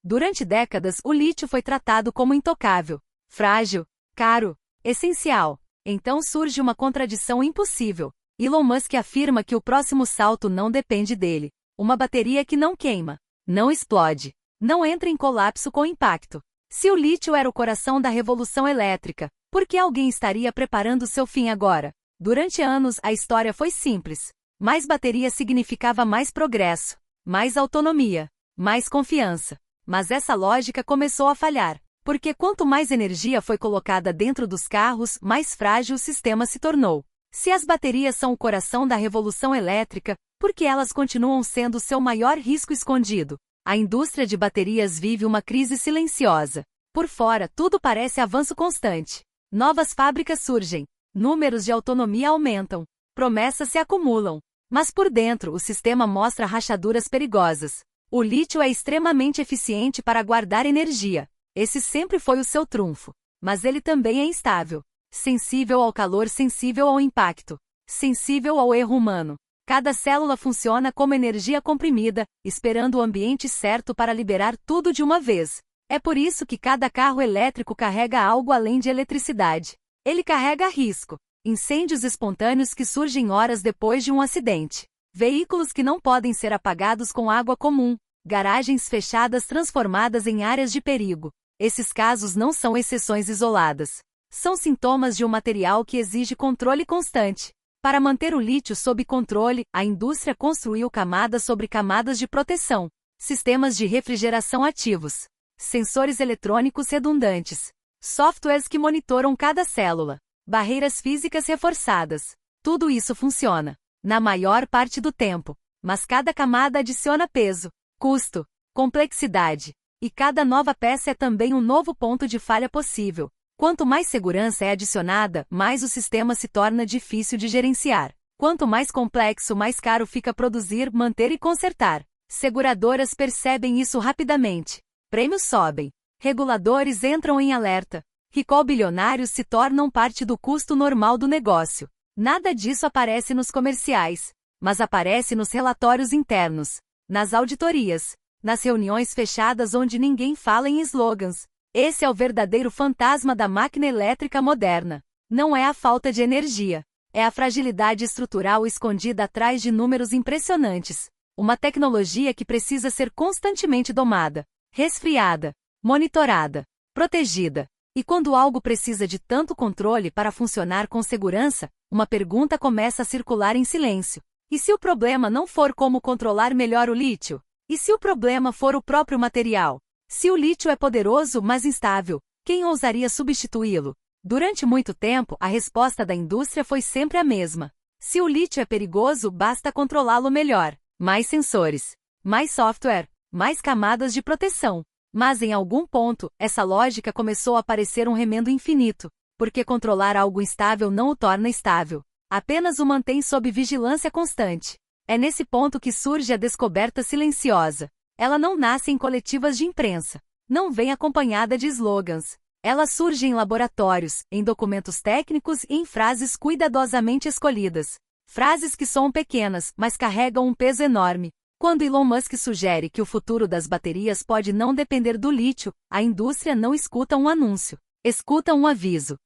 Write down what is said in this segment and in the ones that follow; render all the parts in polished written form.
Durante décadas, o lítio foi tratado como intocável, frágil, caro, essencial. Então surge uma contradição impossível. Elon Musk afirma que o próximo salto não depende dele. Uma bateria que não queima, não explode, não entra em colapso com impacto. Se o lítio era o coração da revolução elétrica, por que alguém estaria preparando seu fim agora? Durante anos, a história foi simples. Mais bateria significava mais progresso, mais autonomia, mais confiança. Mas essa lógica começou a falhar, porque quanto mais energia foi colocada dentro dos carros, mais frágil o sistema se tornou. Se as baterias são o coração da revolução elétrica, por que elas continuam sendo seu maior risco escondido? A indústria de baterias vive uma crise silenciosa. Por fora, tudo parece avanço constante. Novas fábricas surgem, números de autonomia aumentam, promessas se acumulam. Mas por dentro, o sistema mostra rachaduras perigosas. O lítio é extremamente eficiente para guardar energia. Esse sempre foi o seu trunfo. Mas ele também é instável. Sensível ao calor, sensível ao impacto, sensível ao erro humano. Cada célula funciona como energia comprimida, esperando o ambiente certo para liberar tudo de uma vez. É por isso que cada carro elétrico carrega algo além de eletricidade. Ele carrega risco, incêndios espontâneos que surgem horas depois de um acidente, veículos que não podem ser apagados com água comum, garagens fechadas transformadas em áreas de perigo. Esses casos não são exceções isoladas. São sintomas de um material que exige controle constante. Para manter o lítio sob controle, a indústria construiu camadas sobre camadas de proteção, sistemas de refrigeração ativos, sensores eletrônicos redundantes, softwares que monitoram cada célula, barreiras físicas reforçadas. Tudo isso funciona, na maior parte do tempo, mas cada camada adiciona peso, custo, complexidade, e cada nova peça é também um novo ponto de falha possível. Quanto mais segurança é adicionada, mais o sistema se torna difícil de gerenciar. Quanto mais complexo, mais caro fica produzir, manter e consertar. Seguradoras percebem isso rapidamente. Prêmios sobem. Reguladores entram em alerta. Recall bilionários se tornam parte do custo normal do negócio. Nada disso aparece nos comerciais, mas aparece nos relatórios internos, nas auditorias, nas reuniões fechadas onde ninguém fala em slogans. Esse é o verdadeiro fantasma da máquina elétrica moderna. Não é a falta de energia. É a fragilidade estrutural escondida atrás de números impressionantes. Uma tecnologia que precisa ser constantemente domada, resfriada, monitorada, protegida. E quando algo precisa de tanto controle para funcionar com segurança, uma pergunta começa a circular em silêncio. E se o problema não for como controlar melhor o lítio? E se o problema for o próprio material? Se o lítio é poderoso, mas instável, quem ousaria substituí-lo? Durante muito tempo, a resposta da indústria foi sempre a mesma. Se o lítio é perigoso, basta controlá-lo melhor. Mais sensores, mais software, mais camadas de proteção. Mas em algum ponto, essa lógica começou a parecer um remendo infinito, porque controlar algo instável não o torna estável, apenas o mantém sob vigilância constante. É nesse ponto que surge a descoberta silenciosa. Ela não nasce em coletivas de imprensa, não vem acompanhada de slogans. Ela surge em laboratórios, em documentos técnicos e em frases cuidadosamente escolhidas. Frases que soam pequenas, mas carregam um peso enorme. Quando Elon Musk sugere que o futuro das baterias pode não depender do lítio, a indústria não escuta um anúncio, escuta um aviso.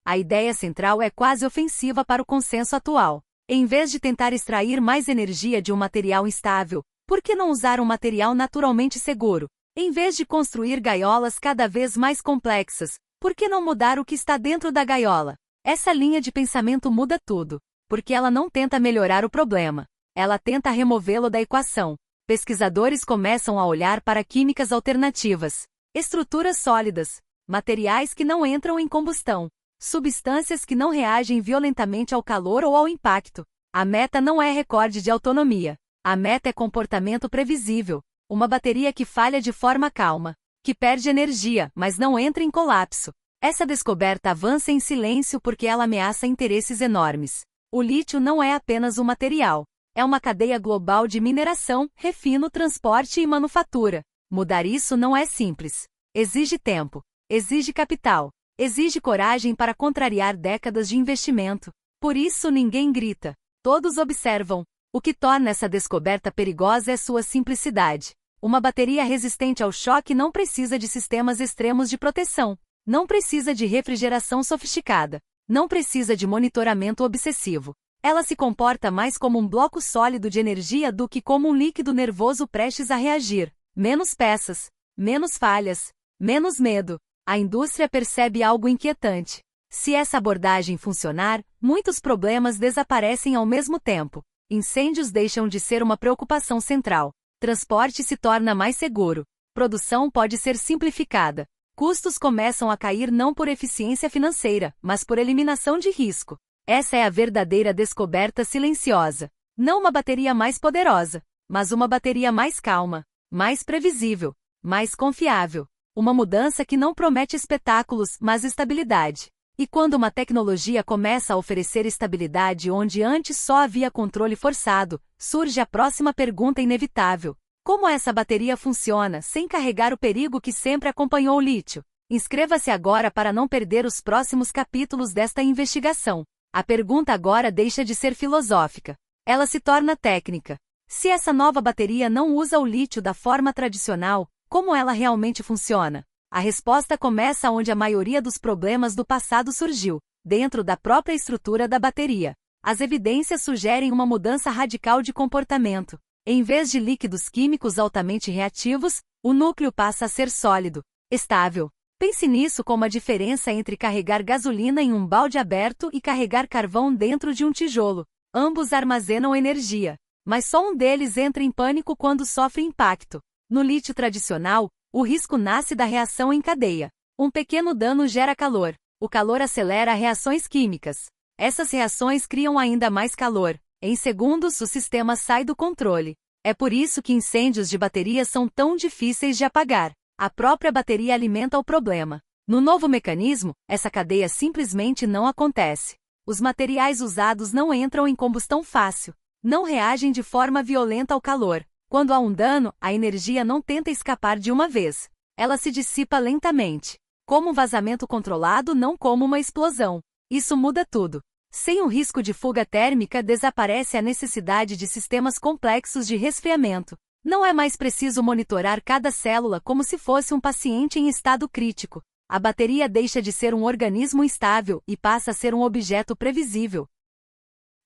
A ideia central é quase ofensiva para o consenso atual. Em vez de tentar extrair mais energia de um material instável, por que não usar um material naturalmente seguro? Em vez de construir gaiolas cada vez mais complexas, por que não mudar o que está dentro da gaiola? Essa linha de pensamento muda tudo, porque ela não tenta melhorar o problema, ela tenta removê-lo da equação. Pesquisadores começam a olhar para químicas alternativas, estruturas sólidas, materiais que não entram em combustão, substâncias que não reagem violentamente ao calor ou ao impacto. A meta não é recorde de autonomia. A meta é comportamento previsível, uma bateria que falha de forma calma, que perde energia, mas não entra em colapso. Essa descoberta avança em silêncio porque ela ameaça interesses enormes. O lítio não é apenas um material, é uma cadeia global de mineração, refino, transporte e manufatura. Mudar isso não é simples. Exige tempo, exige capital, exige coragem para contrariar décadas de investimento. Por isso ninguém grita, todos observam. O que torna essa descoberta perigosa é sua simplicidade. Uma bateria resistente ao choque não precisa de sistemas extremos de proteção, não precisa de refrigeração sofisticada, não precisa de monitoramento obsessivo. Ela se comporta mais como um bloco sólido de energia do que como um líquido nervoso prestes a reagir. Menos peças, menos falhas, menos medo. A indústria percebe algo inquietante. Se essa abordagem funcionar, muitos problemas desaparecem ao mesmo tempo. Incêndios deixam de ser uma preocupação central. Transporte se torna mais seguro. Produção pode ser simplificada. Custos começam a cair não por eficiência financeira, mas por eliminação de risco. Essa é a verdadeira descoberta silenciosa. Não uma bateria mais poderosa, mas uma bateria mais calma, mais previsível, mais confiável. Uma mudança que não promete espetáculos, mas estabilidade. E quando uma tecnologia começa a oferecer estabilidade onde antes só havia controle forçado, surge a próxima pergunta inevitável. Como essa bateria funciona sem carregar o perigo que sempre acompanhou o lítio? Inscreva-se agora para não perder os próximos capítulos desta investigação. A pergunta agora deixa de ser filosófica. Ela se torna técnica. Se essa nova bateria não usa o lítio da forma tradicional, como ela realmente funciona? A resposta começa onde a maioria dos problemas do passado surgiu, dentro da própria estrutura da bateria. As evidências sugerem uma mudança radical de comportamento. Em vez de líquidos químicos altamente reativos, o núcleo passa a ser sólido, estável. Pense nisso como a diferença entre carregar gasolina em um balde aberto e carregar carvão dentro de um tijolo. Ambos armazenam energia, mas só um deles entra em pânico quando sofre impacto. No lítio tradicional, o risco nasce da reação em cadeia. Um pequeno dano gera calor. O calor acelera reações químicas. Essas reações criam ainda mais calor. Em segundos, o sistema sai do controle. É por isso que incêndios de baterias são tão difíceis de apagar. A própria bateria alimenta o problema. No novo mecanismo, essa cadeia simplesmente não acontece. Os materiais usados não entram em combustão fácil. Não reagem de forma violenta ao calor. Quando há um dano, a energia não tenta escapar de uma vez. Ela se dissipa lentamente. Como um vazamento controlado, não como uma explosão. Isso muda tudo. Sem o risco de fuga térmica, desaparece a necessidade de sistemas complexos de resfriamento. Não é mais preciso monitorar cada célula como se fosse um paciente em estado crítico. A bateria deixa de ser um organismo instável e passa a ser um objeto previsível.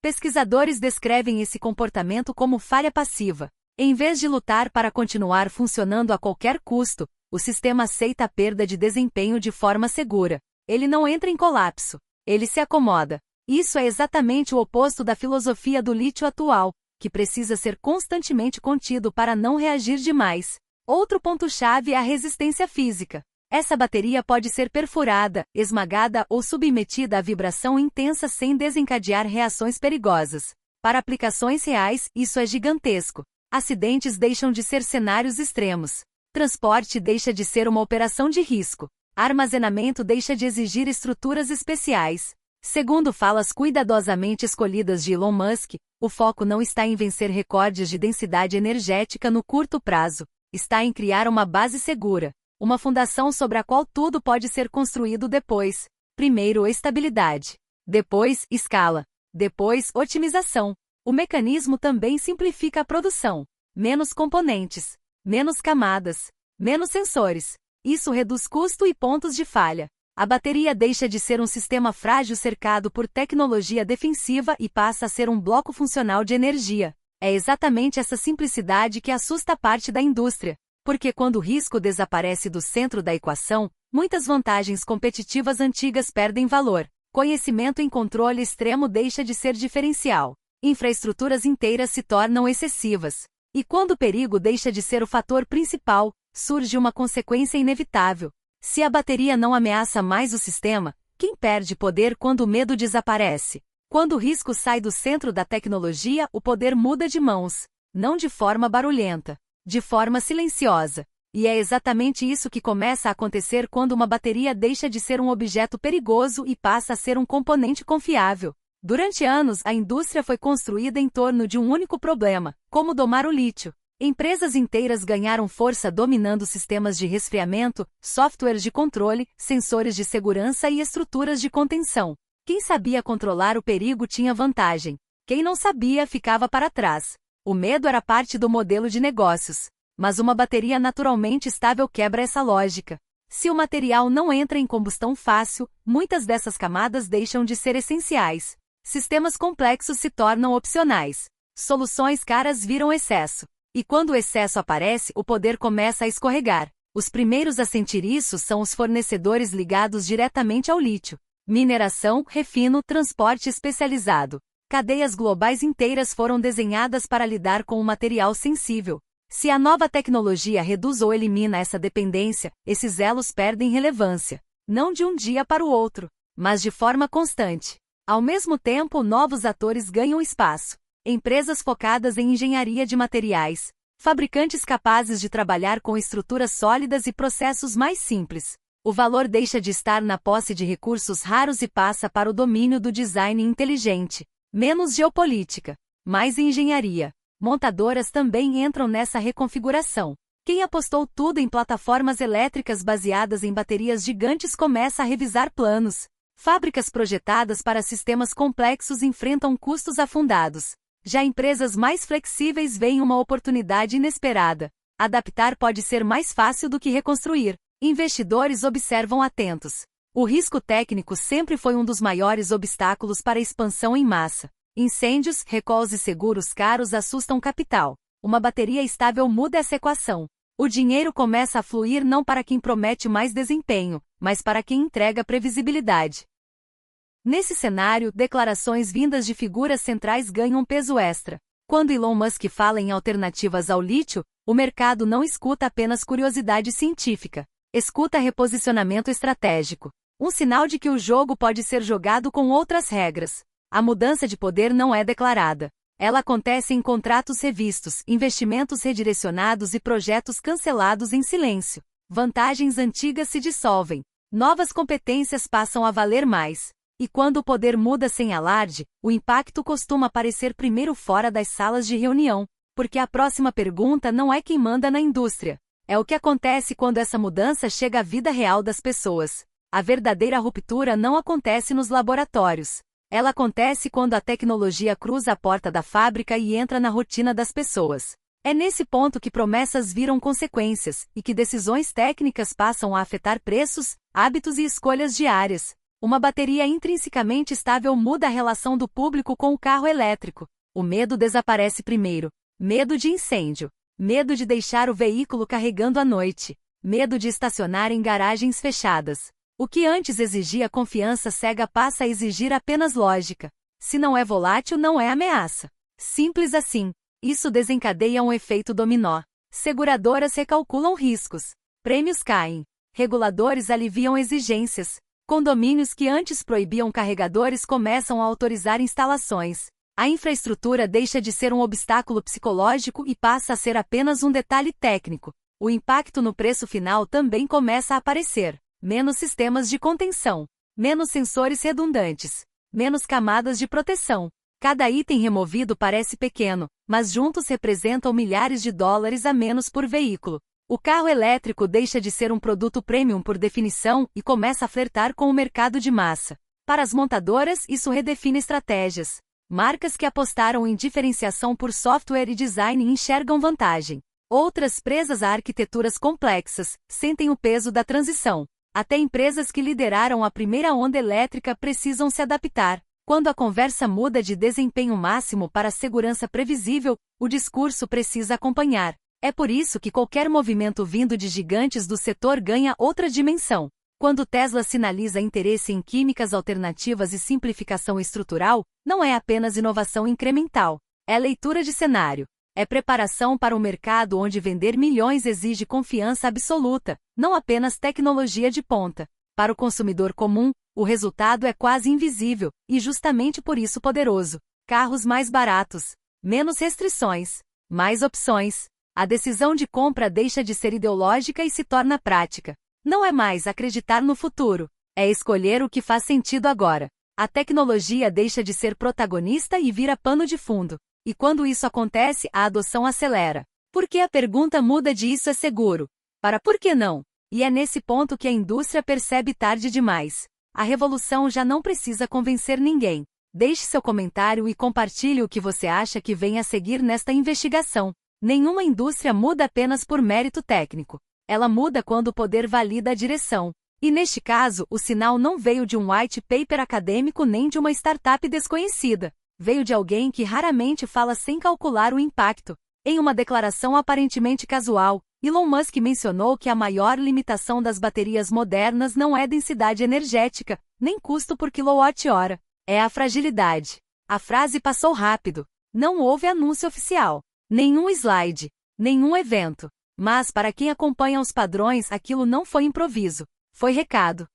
Pesquisadores descrevem esse comportamento como falha passiva. Em vez de lutar para continuar funcionando a qualquer custo, o sistema aceita a perda de desempenho de forma segura. Ele não entra em colapso. Ele se acomoda. Isso é exatamente o oposto da filosofia do lítio atual, que precisa ser constantemente contido para não reagir demais. Outro ponto-chave é a resistência física. Essa bateria pode ser perfurada, esmagada ou submetida à vibração intensa sem desencadear reações perigosas. Para aplicações reais, isso é gigantesco. Acidentes deixam de ser cenários extremos. Transporte deixa de ser uma operação de risco. Armazenamento deixa de exigir estruturas especiais. Segundo falas cuidadosamente escolhidas de Elon Musk, o foco não está em vencer recordes de densidade energética no curto prazo, está em criar uma base segura, uma fundação sobre a qual tudo pode ser construído depois. Primeiro, estabilidade. Depois, escala. Depois, otimização. O mecanismo também simplifica a produção. Menos componentes, menos camadas, menos sensores. Isso reduz custo e pontos de falha. A bateria deixa de ser um sistema frágil cercado por tecnologia defensiva e passa a ser um bloco funcional de energia. É exatamente essa simplicidade que assusta parte da indústria. Porque quando o risco desaparece do centro da equação, muitas vantagens competitivas antigas perdem valor. Conhecimento em controle extremo deixa de ser diferencial. Infraestruturas inteiras se tornam excessivas. E quando o perigo deixa de ser o fator principal, surge uma consequência inevitável. Se a bateria não ameaça mais o sistema, quem perde poder quando o medo desaparece? Quando o risco sai do centro da tecnologia, o poder muda de mãos. Não de forma barulhenta, de forma silenciosa. E é exatamente isso que começa a acontecer quando uma bateria deixa de ser um objeto perigoso e passa a ser um componente confiável. Durante anos, a indústria foi construída em torno de um único problema: como domar o lítio. Empresas inteiras ganharam força dominando sistemas de resfriamento, softwares de controle, sensores de segurança e estruturas de contenção. Quem sabia controlar o perigo tinha vantagem. Quem não sabia ficava para trás. O medo era parte do modelo de negócios. Mas uma bateria naturalmente estável quebra essa lógica. Se o material não entra em combustão fácil, muitas dessas camadas deixam de ser essenciais. Sistemas complexos se tornam opcionais. Soluções caras viram excesso. E quando o excesso aparece, o poder começa a escorregar. Os primeiros a sentir isso são os fornecedores ligados diretamente ao lítio. Mineração, refino, transporte especializado. Cadeias globais inteiras foram desenhadas para lidar com um material sensível. Se a nova tecnologia reduz ou elimina essa dependência, esses elos perdem relevância. Não de um dia para o outro, mas de forma constante. Ao mesmo tempo, novos atores ganham espaço. Empresas focadas em engenharia de materiais. Fabricantes capazes de trabalhar com estruturas sólidas e processos mais simples. O valor deixa de estar na posse de recursos raros e passa para o domínio do design inteligente. Menos geopolítica, mais engenharia. Montadoras também entram nessa reconfiguração. Quem apostou tudo em plataformas elétricas baseadas em baterias gigantes começa a revisar planos. Fábricas projetadas para sistemas complexos enfrentam custos afundados. Já empresas mais flexíveis veem uma oportunidade inesperada. Adaptar pode ser mais fácil do que reconstruir. Investidores observam atentos. O risco técnico sempre foi um dos maiores obstáculos para a expansão em massa. Incêndios, recalls e seguros caros assustam capital. Uma bateria estável muda essa equação. O dinheiro começa a fluir não para quem promete mais desempenho, mas para quem entrega previsibilidade. Nesse cenário, declarações vindas de figuras centrais ganham peso extra. Quando Elon Musk fala em alternativas ao lítio, o mercado não escuta apenas curiosidade científica. Escuta reposicionamento estratégico. Um sinal de que o jogo pode ser jogado com outras regras. A mudança de poder não é declarada. Ela acontece em contratos revistos, investimentos redirecionados e projetos cancelados em silêncio. Vantagens antigas se dissolvem. Novas competências passam a valer mais. E quando o poder muda sem alarde, o impacto costuma aparecer primeiro fora das salas de reunião, porque a próxima pergunta não é quem manda na indústria. É o que acontece quando essa mudança chega à vida real das pessoas. A verdadeira ruptura não acontece nos laboratórios. Ela acontece quando a tecnologia cruza a porta da fábrica e entra na rotina das pessoas. É nesse ponto que promessas viram consequências, e que decisões técnicas passam a afetar preços, hábitos e escolhas diárias. Uma bateria intrinsecamente estável muda a relação do público com o carro elétrico. O medo desaparece primeiro. Medo de incêndio. Medo de deixar o veículo carregando à noite. Medo de estacionar em garagens fechadas. O que antes exigia confiança cega passa a exigir apenas lógica. Se não é volátil, não é ameaça. Simples assim. Isso desencadeia um efeito dominó. Seguradoras recalculam riscos. Prêmios caem. Reguladores aliviam exigências. Condomínios que antes proibiam carregadores começam a autorizar instalações. A infraestrutura deixa de ser um obstáculo psicológico e passa a ser apenas um detalhe técnico. O impacto no preço final também começa a aparecer. Menos sistemas de contenção. Menos sensores redundantes. Menos camadas de proteção. Cada item removido parece pequeno, mas juntos representam milhares de dólares a menos por veículo. O carro elétrico deixa de ser um produto premium por definição e começa a flertar com o mercado de massa. Para as montadoras, isso redefine estratégias. Marcas que apostaram em diferenciação por software e design enxergam vantagem. Outras, presas a arquiteturas complexas, sentem o peso da transição. Até empresas que lideraram a primeira onda elétrica precisam se adaptar. Quando a conversa muda de desempenho máximo para segurança previsível, o discurso precisa acompanhar. É por isso que qualquer movimento vindo de gigantes do setor ganha outra dimensão. Quando Tesla sinaliza interesse em químicas alternativas e simplificação estrutural, não é apenas inovação incremental. É leitura de cenário. É preparação para um mercado onde vender milhões exige confiança absoluta, não apenas tecnologia de ponta. Para o consumidor comum, o resultado é quase invisível, e justamente por isso poderoso. Carros mais baratos, menos restrições, mais opções. A decisão de compra deixa de ser ideológica e se torna prática. Não é mais acreditar no futuro, é escolher o que faz sentido agora. A tecnologia deixa de ser protagonista e vira pano de fundo. E quando isso acontece, a adoção acelera. Por que a pergunta muda de isso é seguro? Para por que não? E é nesse ponto que a indústria percebe tarde demais. A revolução já não precisa convencer ninguém. Deixe seu comentário e compartilhe o que você acha que vem a seguir nesta investigação. Nenhuma indústria muda apenas por mérito técnico. Ela muda quando o poder valida a direção. E neste caso, o sinal não veio de um white paper acadêmico nem de uma startup desconhecida. Veio de alguém que raramente fala sem calcular o impacto. Em uma declaração aparentemente casual, Elon Musk mencionou que a maior limitação das baterias modernas não é densidade energética, nem custo por quilowatt-hora. É a fragilidade. A frase passou rápido. Não houve anúncio oficial. Nenhum slide. Nenhum evento. Mas para quem acompanha os padrões, aquilo não foi improviso. Foi recado.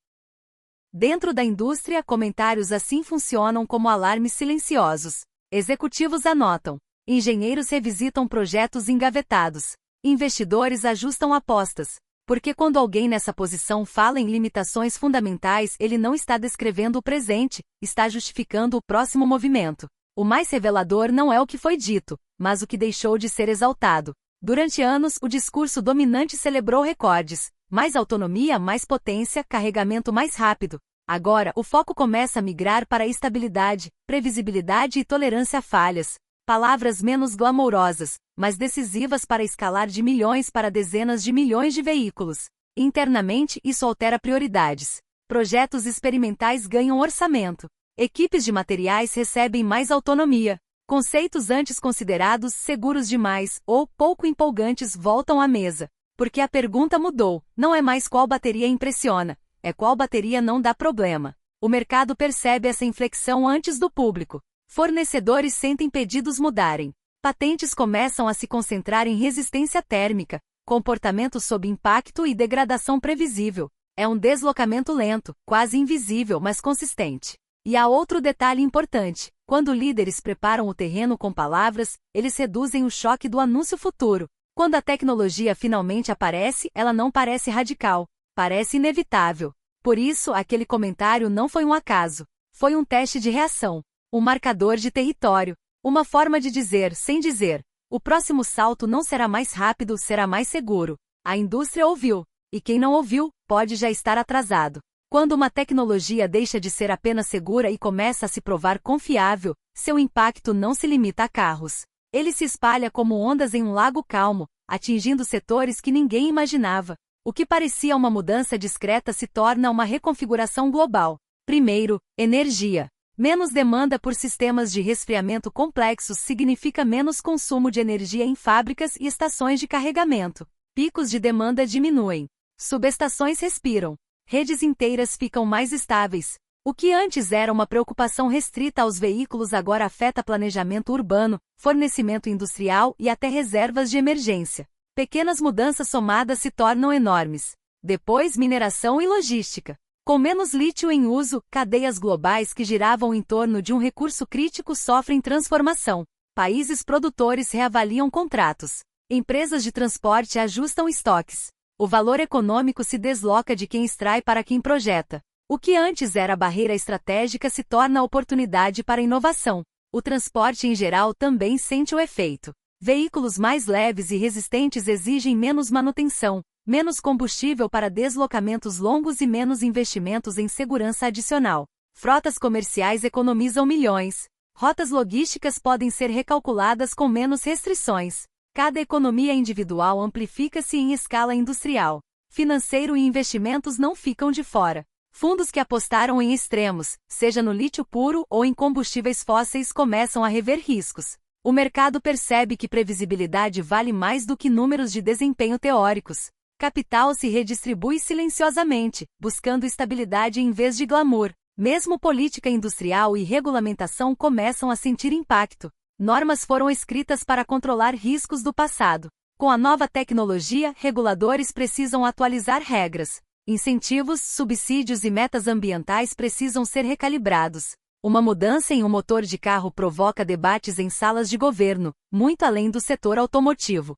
Dentro da indústria, comentários assim funcionam como alarmes silenciosos. Executivos anotam. Engenheiros revisitam projetos engavetados. Investidores ajustam apostas. Porque quando alguém nessa posição fala em limitações fundamentais, ele não está descrevendo o presente, está justificando o próximo movimento. O mais revelador não é o que foi dito, mas o que deixou de ser exaltado. Durante anos, o discurso dominante celebrou recordes. Mais autonomia, mais potência, carregamento mais rápido. Agora, o foco começa a migrar para estabilidade, previsibilidade e tolerância a falhas. Palavras menos glamourosas, mas decisivas para escalar de milhões para dezenas de milhões de veículos. Internamente, isso altera prioridades. Projetos experimentais ganham orçamento. Equipes de materiais recebem mais autonomia. Conceitos antes considerados seguros demais ou pouco empolgantes voltam à mesa. Porque a pergunta mudou, não é mais qual bateria impressiona, é qual bateria não dá problema. O mercado percebe essa inflexão antes do público. Fornecedores sentem pedidos mudarem. Patentes começam a se concentrar em resistência térmica, comportamento sob impacto e degradação previsível. É um deslocamento lento, quase invisível, mas consistente. E há outro detalhe importante. Quando líderes preparam o terreno com palavras, eles reduzem o choque do anúncio futuro. Quando a tecnologia finalmente aparece, ela não parece radical, parece inevitável. Por isso, aquele comentário não foi um acaso. Foi um teste de reação, um marcador de território, uma forma de dizer, sem dizer. O próximo salto não será mais rápido, será mais seguro. A indústria ouviu, e quem não ouviu, pode já estar atrasado. Quando uma tecnologia deixa de ser apenas segura e começa a se provar confiável, seu impacto não se limita a carros. Ele se espalha como ondas em um lago calmo, atingindo setores que ninguém imaginava. O que parecia uma mudança discreta se torna uma reconfiguração global. Primeiro, energia. Menos demanda por sistemas de resfriamento complexos significa menos consumo de energia em fábricas e estações de carregamento. Picos de demanda diminuem. Subestações respiram. Redes inteiras ficam mais estáveis. O que antes era uma preocupação restrita aos veículos agora afeta planejamento urbano, fornecimento industrial e até reservas de emergência. Pequenas mudanças somadas se tornam enormes. Depois, mineração e logística. Com menos lítio em uso, cadeias globais que giravam em torno de um recurso crítico sofrem transformação. Países produtores reavaliam contratos. Empresas de transporte ajustam estoques. O valor econômico se desloca de quem extrai para quem projeta. O que antes era barreira estratégica se torna oportunidade para inovação. O transporte em geral também sente o efeito. Veículos mais leves e resistentes exigem menos manutenção, menos combustível para deslocamentos longos e menos investimentos em segurança adicional. Frotas comerciais economizam milhões. Rotas logísticas podem ser recalculadas com menos restrições. Cada economia individual amplifica-se em escala industrial. Financeiro e investimentos não ficam de fora. Fundos que apostaram em extremos, seja no lítio puro ou em combustíveis fósseis, começam a rever riscos. O mercado percebe que previsibilidade vale mais do que números de desempenho teóricos. Capital se redistribui silenciosamente, buscando estabilidade em vez de glamour. Mesmo política industrial e regulamentação começam a sentir impacto. Normas foram escritas para controlar riscos do passado. Com a nova tecnologia, reguladores precisam atualizar regras. Incentivos, subsídios e metas ambientais precisam ser recalibrados. Uma mudança em um motor de carro provoca debates em salas de governo, muito além do setor automotivo.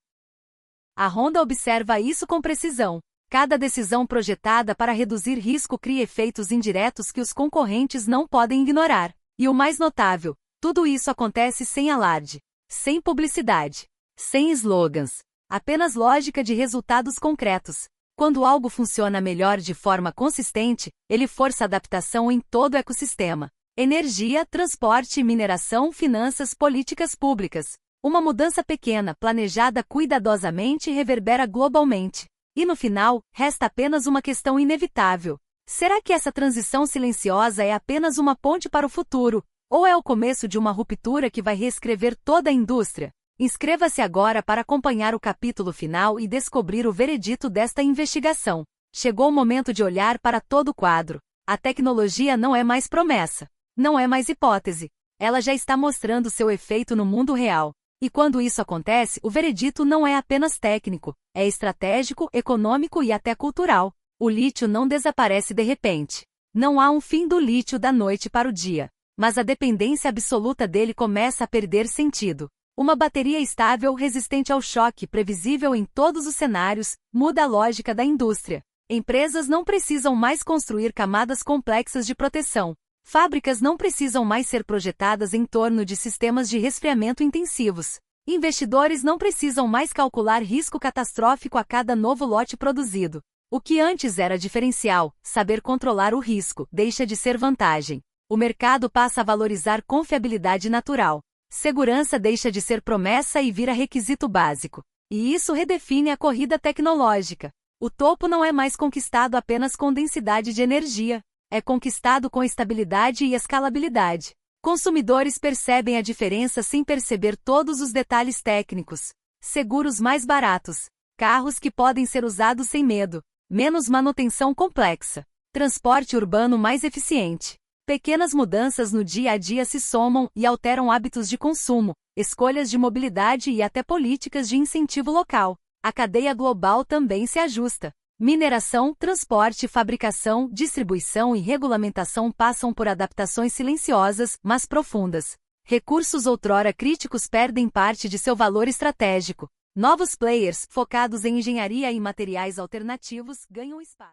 A Honda observa isso com precisão. Cada decisão projetada para reduzir risco cria efeitos indiretos que os concorrentes não podem ignorar. E o mais notável, tudo isso acontece sem alarde, sem publicidade, sem slogans. Apenas lógica de resultados concretos. Quando algo funciona melhor de forma consistente, ele força adaptação em todo o ecossistema. Energia, transporte, mineração, finanças, políticas públicas. Uma mudança pequena, planejada cuidadosamente, reverbera globalmente. E no final, resta apenas uma questão inevitável. Será que essa transição silenciosa é apenas uma ponte para o futuro, ou é o começo de uma ruptura que vai reescrever toda a indústria? Inscreva-se agora para acompanhar o capítulo final e descobrir o veredito desta investigação. Chegou o momento de olhar para todo o quadro. A tecnologia não é mais promessa, não é mais hipótese. Ela já está mostrando seu efeito no mundo real. E quando isso acontece, o veredito não é apenas técnico, é estratégico, econômico e até cultural. O lítio não desaparece de repente. Não há um fim do lítio da noite para o dia. Mas a dependência absoluta dele começa a perder sentido. Uma bateria estável, resistente ao choque, previsível em todos os cenários, muda a lógica da indústria. Empresas não precisam mais construir camadas complexas de proteção. Fábricas não precisam mais ser projetadas em torno de sistemas de resfriamento intensivos. Investidores não precisam mais calcular risco catastrófico a cada novo lote produzido. O que antes era diferencial, saber controlar o risco, deixa de ser vantagem. O mercado passa a valorizar confiabilidade natural. Segurança deixa de ser promessa e vira requisito básico. E isso redefine a corrida tecnológica. O topo não é mais conquistado apenas com densidade de energia. É conquistado com estabilidade e escalabilidade. Consumidores percebem a diferença sem perceber todos os detalhes técnicos. Seguros mais baratos. Carros que podem ser usados sem medo. Menos manutenção complexa. Transporte urbano mais eficiente. Pequenas mudanças no dia a dia se somam e alteram hábitos de consumo, escolhas de mobilidade e até políticas de incentivo local. A cadeia global também se ajusta. Mineração, transporte, fabricação, distribuição e regulamentação passam por adaptações silenciosas, mas profundas. Recursos outrora críticos perdem parte de seu valor estratégico. Novos players, focados em engenharia e materiais alternativos, ganham espaço.